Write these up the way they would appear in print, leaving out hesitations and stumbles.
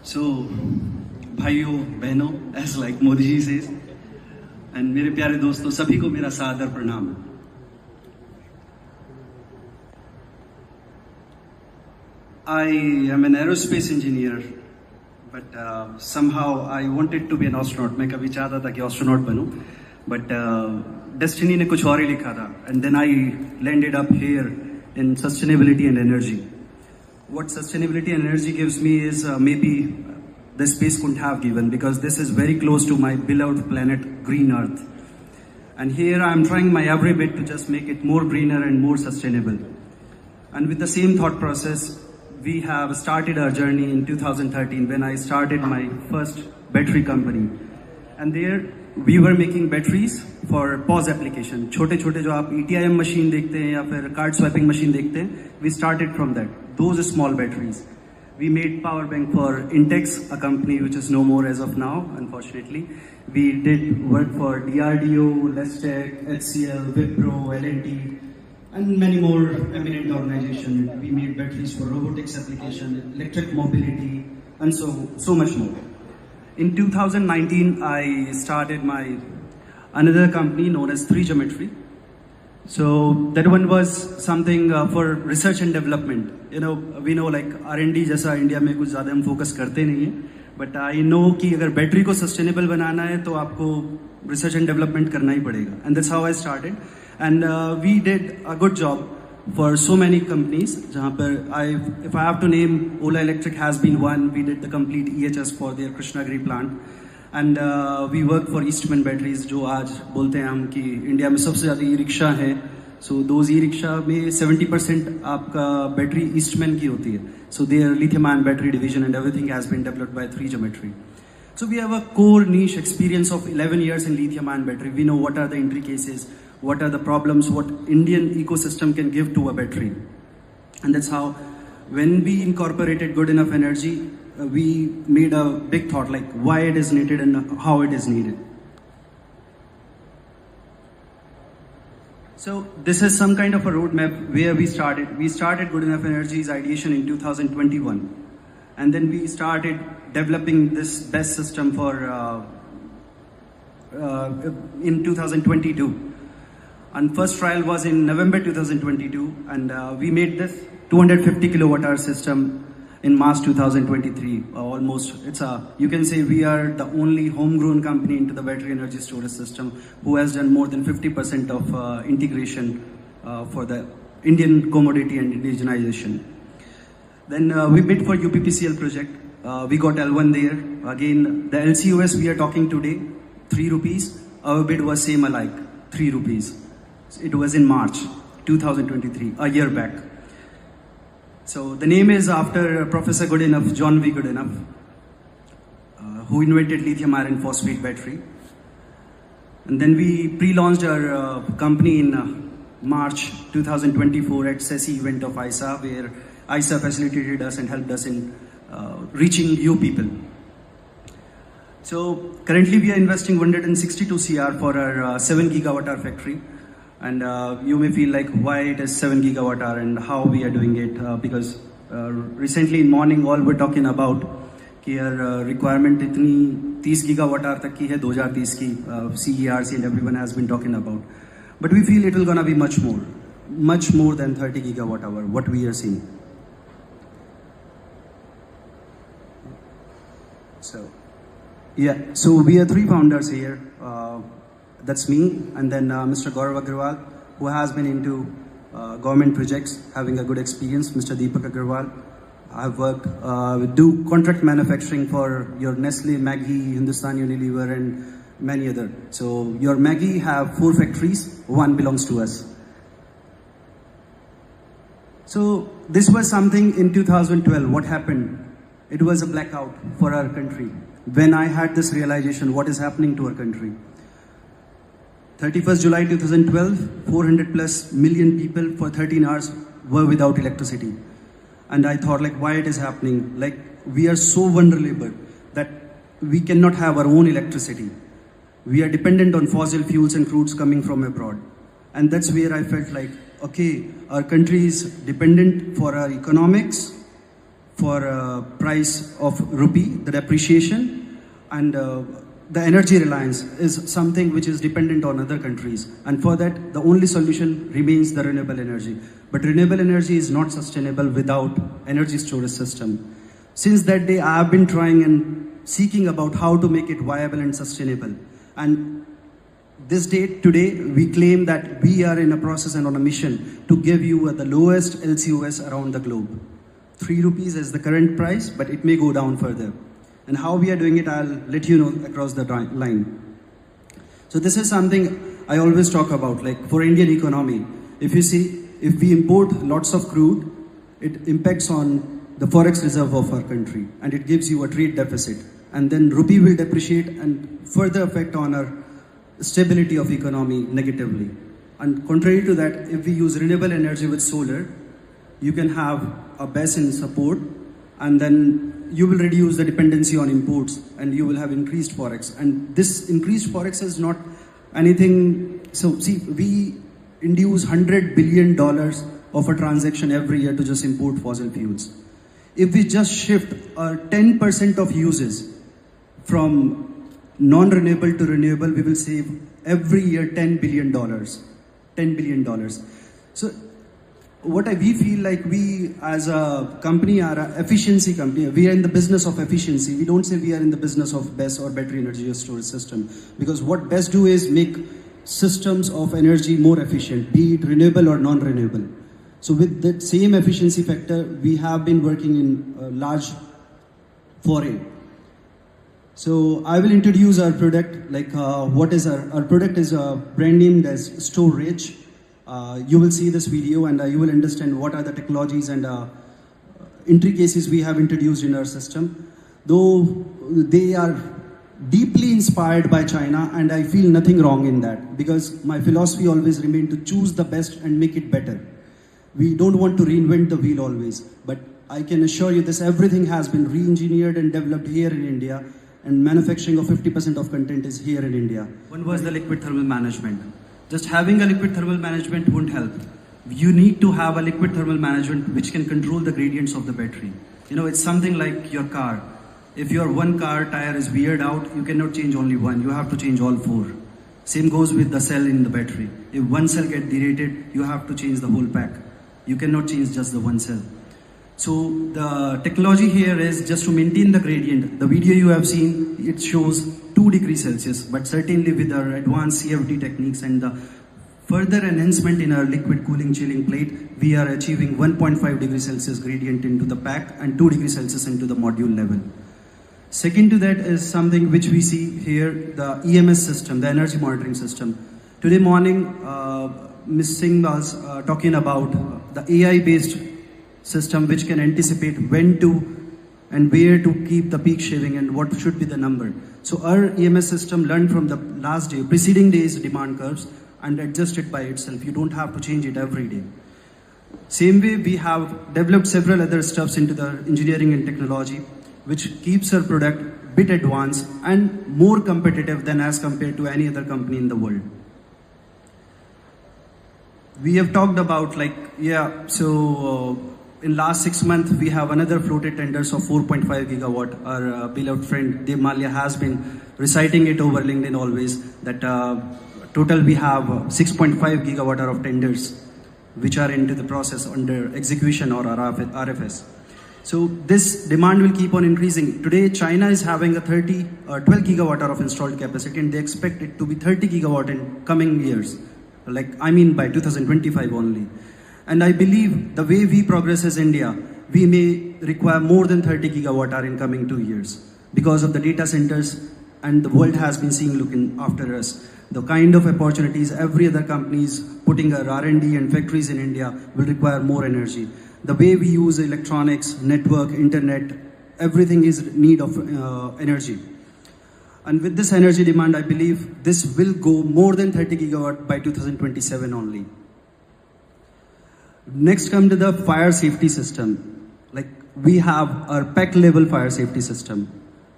So, भाइयों बहनों, as like Modi ji says, and मेरे प्यारे दोस्तों सभी को मेरा सादर प्रणाम. I am an aerospace engineer, but somehow I wanted to be an astronaut. मैं कभी चाहता था कि astronaut बनूं, but destiny ने कुछ और ही लिखा था, and then I landed up here in sustainability and energy. What sustainability and energy gives me is maybe the space couldn't have given, because this is very close to my beloved planet, green Earth. And here I am trying my every bit to just make it more greener and more sustainable. And with the same thought process, we have started our journey in 2013 when I started my first battery company. And there we were making batteries for POS application. छोटे छोटे जो आप ETIM machine देखते हैं या फिर card swiping machine देखते हैं, we started from that. Those small batteries. We made power bank for Intex, a company which is no more as of now, unfortunately. We did work for DRDO, Lestec, HCL, Wipro, L&T, and many more eminent organizations. We made batteries for robotics application, electric mobility, and so much more. In 2019, I started my another company known as 3 Geometry. So that one was something for research and development. You know, we know like R&D जैसा India में कुछ ज़्यादा हम focus करते नहीं हैं. But I know कि अगर बैटरी को सस्टेनेबल बनाना है तो आपको रिसर्च एंड डेवलपमेंट करना ही पड़ेगा. And that's how I started. And we did a good job for so many companies. जहाँ पर if I have to name, Ola Electric has been one. We did the complete EHS for their Krishnagiri plant. And we work for Eastman batteries, जो आज बोलते हैं हम कि India में सबसे ज़्यादा ई-रिक्शा है. So those e-rickshaw में 70% आपका बैटरी ईस्टमैन की होती है. So their lithium-ion battery division and everything has been developed by 3 Geometry. So we have a core niche experience of 11 years in lithium-ion battery. We know what are the intricacies, what are the problems, what Indian ecosystem can give to a battery. And that's how when we incorporated GoodEnough Energy, we made a big thought like why it is needed and how it is needed. So this is some kind of a roadmap where we started. We started GoodEnough Energy's ideation in 2021. And then we started developing this BESS system for in 2022. And first trial was in November 2022. And we made this 250 kilowatt hour system in March 2023, almost. You can say we are the only homegrown company into the battery energy storage system who has done more than 50% of integration for the Indian commodity and indigenization. Then we bid for UPPCL project. We got L1 there. Again, the LCOS we are talking today, 3 rupees. Our bid was same alike, 3 rupees. It was in March 2023, a year back. So the name is after Professor GoodEnough, John V. GoodEnough, who invented lithium iron phosphate battery. And then we pre-launched our company in March 2024 at SESI event of ISA, where ISA facilitated us and helped us in reaching you people. So currently we are investing 162 CR for our 7 gigawatt hour factory. And you may feel like why it is 7 gigawatt hour and how we are doing it, because recently in morning all we're talking about कि यार requirement इतनी 30 gigawatt hour तक की है 2030 की, CERC and everyone has been talking about. But we feel it will gonna be much more than 30 gigawatt hour, what we are seeing. So we are 3 founders here. That's me, and then Mr. Gaurav Agarwal, who has been into government projects, having a good experience. Mr. Deepak Agarwal, I've worked do contract manufacturing for your Nestle, Maggi, Hindustan Unilever, and many other. So your Maggi have 4 factories, 1 belongs to us. So this was something in 2012. What happened? It was a blackout for our country. When I had this realization, what is happening to our country? 31st July 2012, 400 plus million people for 13 hours were without electricity. And I thought like why it is happening? Like we are so vulnerable that we cannot have our own electricity. We are dependent on fossil fuels and crudes coming from abroad. And that's where I felt like, okay, our country is dependent for our economics, for price of rupee, the depreciation, and the energy reliance is something which is dependent on other countries. And for that, the only solution remains the renewable energy. But renewable energy is not sustainable without energy storage system. Since that day, I have been trying and seeking about how to make it viable and sustainable. And this date, today, we claim that we are in a process and on a mission to give you the lowest LCOS around the globe. 3 rupees is the current price, but it may go down further. And how we are doing it, I'll let you know across the line. So this is something I always talk about, like for Indian economy. If you see, if we import lots of crude, it impacts on the forex reserve of our country, and it gives you a trade deficit. And then rupee will depreciate and further affect on our stability of economy negatively. And contrary to that, if we use renewable energy with solar, you can have a BESS in support, and then you will reduce the dependency on imports, and you will have increased forex. And this increased forex is not anything. So see, we induce $100 billion of a transaction every year to just import fossil fuels. If we just shift 10% of uses from non-renewable to renewable, we will save every year $10 billion. $10 billion. So we feel like we as a company are an efficiency company. We are in the business of efficiency. We don't say we are in the business of BESS or battery energy storage system. Because what BESS do is make systems of energy more efficient, be it renewable or non-renewable. So with that same efficiency factor, we have been working in a large foray. So I will introduce our product, like what is our product is brand named as Storage. You will see this video and you will understand what are the technologies and intricacies we have introduced in our system. Though they are deeply inspired by China, and I feel nothing wrong in that, because my philosophy always remained to choose the best and make it better. We don't want to reinvent the wheel always, but I can assure you this, everything has been re-engineered and developed here in India, and manufacturing of 50% of content is here in India. One was the liquid thermal management. Just having a liquid thermal management won't help. You need to have a liquid thermal management which can control the gradients of the battery. You know, it's something like your car. If your one car tire is weared out, you cannot change only one, you have to change all 4. Same goes with the cell in the battery. If one cell gets derated, you have to change the whole pack. You cannot change just the one cell. So the technology here is just to maintain the gradient. The video you have seen, it shows 2 degrees Celsius, but certainly with our advanced CFD techniques and the further enhancement in our liquid cooling chilling plate, we are achieving 1.5 degrees Celsius gradient into the pack and 2 degrees Celsius into the module level. Second to that is something which we see here, the EMS system, the energy monitoring system. Today morning, Ms. Singh was talking about the AI-based system which can anticipate when to and where to keep the peak shaving and what should be the number. So our EMS system learned from the last day, preceding day's demand curves and adjust it by itself. You don't have to change it every day. Same way, we have developed several other stuffs into the engineering and technology, which keeps our product a bit advanced and more competitive than as compared to any other company in the world. We have talked about in last 6 months, we have another floated tenders of 4.5 gigawatt. Our beloved friend Dev Malia has been reciting it over LinkedIn always, that total we have 6.5 gigawatt of tenders which are into the process under execution or RFS. So this demand will keep on increasing. Today, China is having a 12 gigawatt of installed capacity, and they expect it to be 30 gigawatt in coming years. By 2025 only. And I believe the way we progress as India, we may require more than 30 gigawatt hour in coming 2 years because of the data centers, and the world has been looking after us. The kind of opportunities every other company is putting our R&D and factories in India will require more energy. The way we use electronics, network, internet, everything is in need of energy. And with this energy demand, I believe this will go more than 30 gigawatt by 2027 only. Next come to the fire safety system. We have our pack level fire safety system.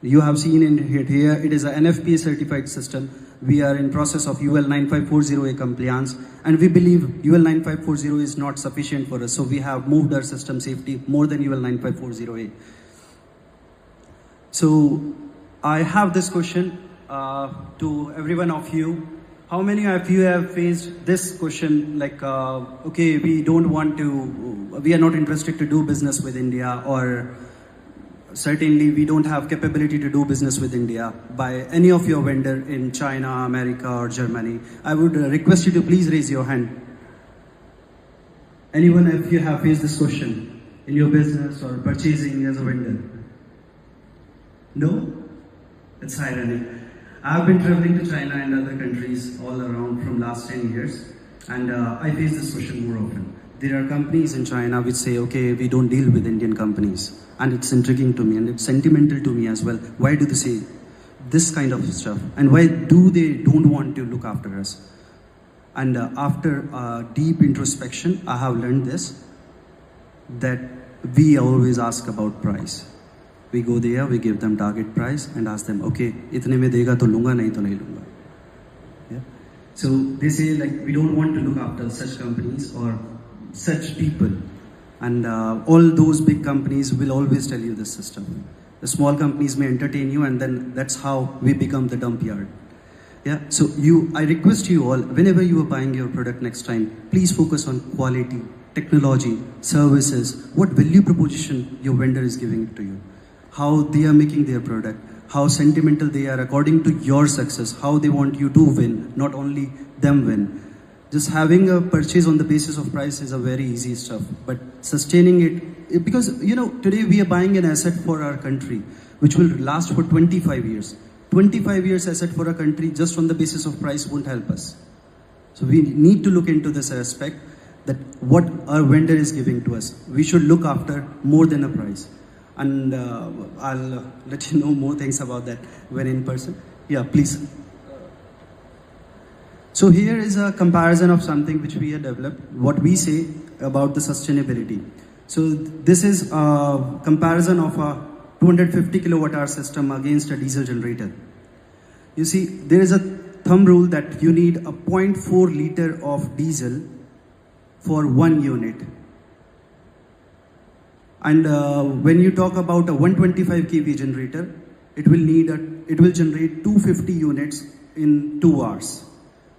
You have seen in here, it is an NFPA certified system. We are in process of UL 9540A compliance, and we believe UL 9540 is not sufficient for us. So we have moved our system safety more than UL 9540A. So I have this question to every one of you. How many of you have faced this question like, okay, we are not interested to do business with India, or certainly we don't have capability to do business with India by any of your vendor in China, America, or Germany? I would request you to please raise your hand. Anyone, if you have faced this question in your business or purchasing as a vendor? No? It's ironic. I've been traveling to China and other countries all around from last 10 years, and I face this question more often. There are companies in China which say, okay, we don't deal with Indian companies. And it's intriguing to me and it's sentimental to me as well. Why do they say this kind of stuff? And why do they don't want to look after us? And after deep introspection, I have learned this, that we always ask about price. We go there, we give them target price and ask them, okay, itne mein dega to lunga, nahi to nahi lunga. Yeah? So they say like, we don't want to look after such companies or such people. And all those big companies will always tell you this system. The small companies may entertain you, and then that's how we become the dump yard. Yeah. So I request you all, whenever you are buying your product next time, please focus on quality, technology, services, what value proposition your vendor is giving it to you, how they are making their product, how sentimental they are according to your success, how they want you to win, not only them win. Just having a purchase on the basis of price is a very easy stuff, but sustaining it, because today we are buying an asset for our country, which will last for 25 years. 25 years asset for a country just on the basis of price won't help us. So we need to look into this aspect, that what our vendor is giving to us, we should look after more than a price. And I'll let you know more things about that when in person. Yeah, please. So here is a comparison of something which we have developed, what we say about the sustainability. So this is a comparison of a 250 kilowatt hour system against a diesel generator. You see, there is a thumb rule that you need a 0.4 liter of diesel for 1 unit. And when you talk about a 125 kV generator, it will generate 250 units in 2 hours.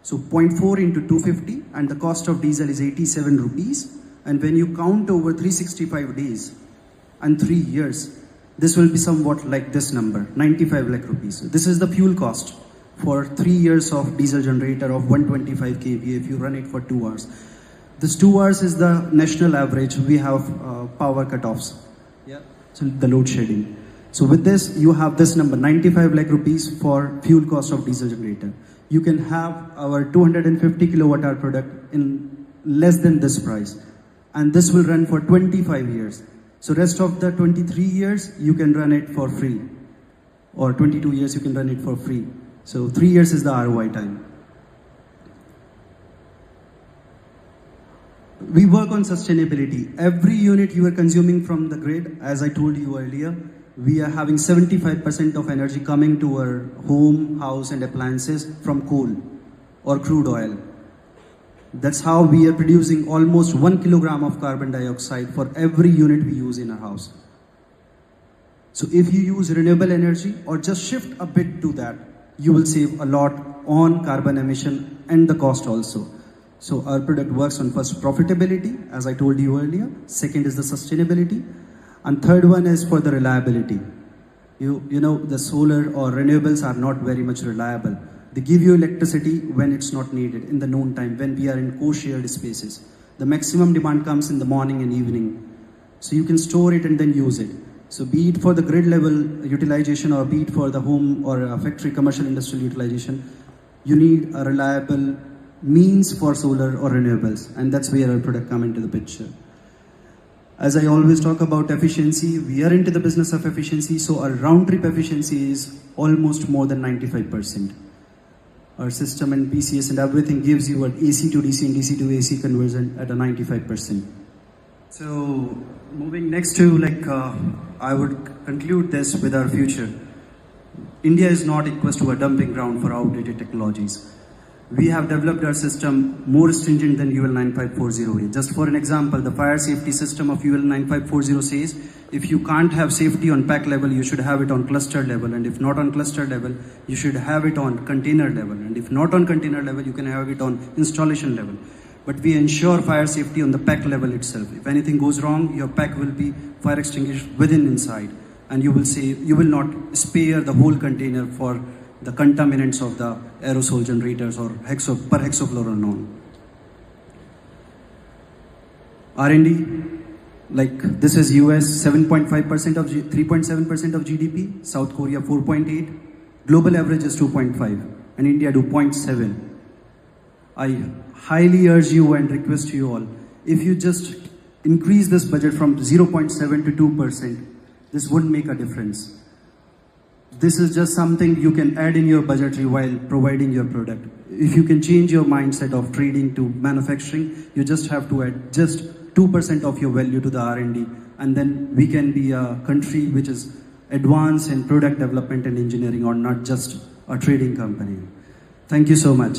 So 0.4 into 250, and the cost of diesel is 87 rupees. And when you count over 365 days and 3 years, this will be somewhat like this number, 95 lakh rupees. So this is the fuel cost for 3 years of diesel generator of 125 kVA if you run it for 2 hours. This 2 hours is the national average. We have power cutoffs. Yeah. So the load shedding. So with this, you have this number, 95 lakh rupees for fuel cost of diesel generator. You can have our 250 kilowatt hour product in less than this price. And this will run for 25 years. So rest of the 23 years, you can run it for free. Or 22 years, you can run it for free. So 3 years is the ROI time. We work on sustainability. Every unit you are consuming from the grid, as I told you earlier, we are having 75% of energy coming to our home, house and appliances from coal or crude oil. That's how we are producing almost 1 kilogram of carbon dioxide for every unit we use in our house. So if you use renewable energy or just shift a bit to that, you will save a lot on carbon emission and the cost also. So our product works on first profitability, as I told you earlier. Second is the sustainability. And third one is for the reliability. You know, the solar or renewables are not very much reliable. They give you electricity when it's not needed, in the noon time, when we are in co-shared spaces. The maximum demand comes in the morning and evening. So you can store it and then use it. So be it for the grid level utilization or be it for the home or factory commercial industrial utilization, you need a reliable means for solar or renewables. And that's where our product come into the picture. As I always talk about efficiency, we are into the business of efficiency, so our round trip efficiency is almost more than 95%. Our system and PCS and everything gives you an AC to DC and DC to AC conversion at a 95%. So moving next to I would conclude this with our future. India is not equal to a dumping ground for outdated technologies. We have developed our system more stringent than UL 9540. Just for an example, the fire safety system of UL 9540 says if you can't have safety on pack level, you should have it on cluster level, and if not on cluster level, you should have it on container level, and if not on container level, you can have it on installation level. But we ensure fire safety on the pack level itself. If anything goes wrong, your pack will be fire extinguished within inside, and you will not spare the whole container for the contaminants of the aerosol generators or per hexafluoroanone. R&D, like this is US 7.5% of 3.7% of GDP, South Korea 4.8, global average is 2.5, and India do 0.7. I highly urge you and request you all, if you just increase this budget from 0.7 to 2%, this wouldn't make a difference. This is just something you can add in your budgetary while providing your product. If you can change your mindset of trading to manufacturing, you just have to add just 2% of your value to the R&D, and then we can be a country which is advanced in product development and engineering, or not just a trading company. Thank you so much.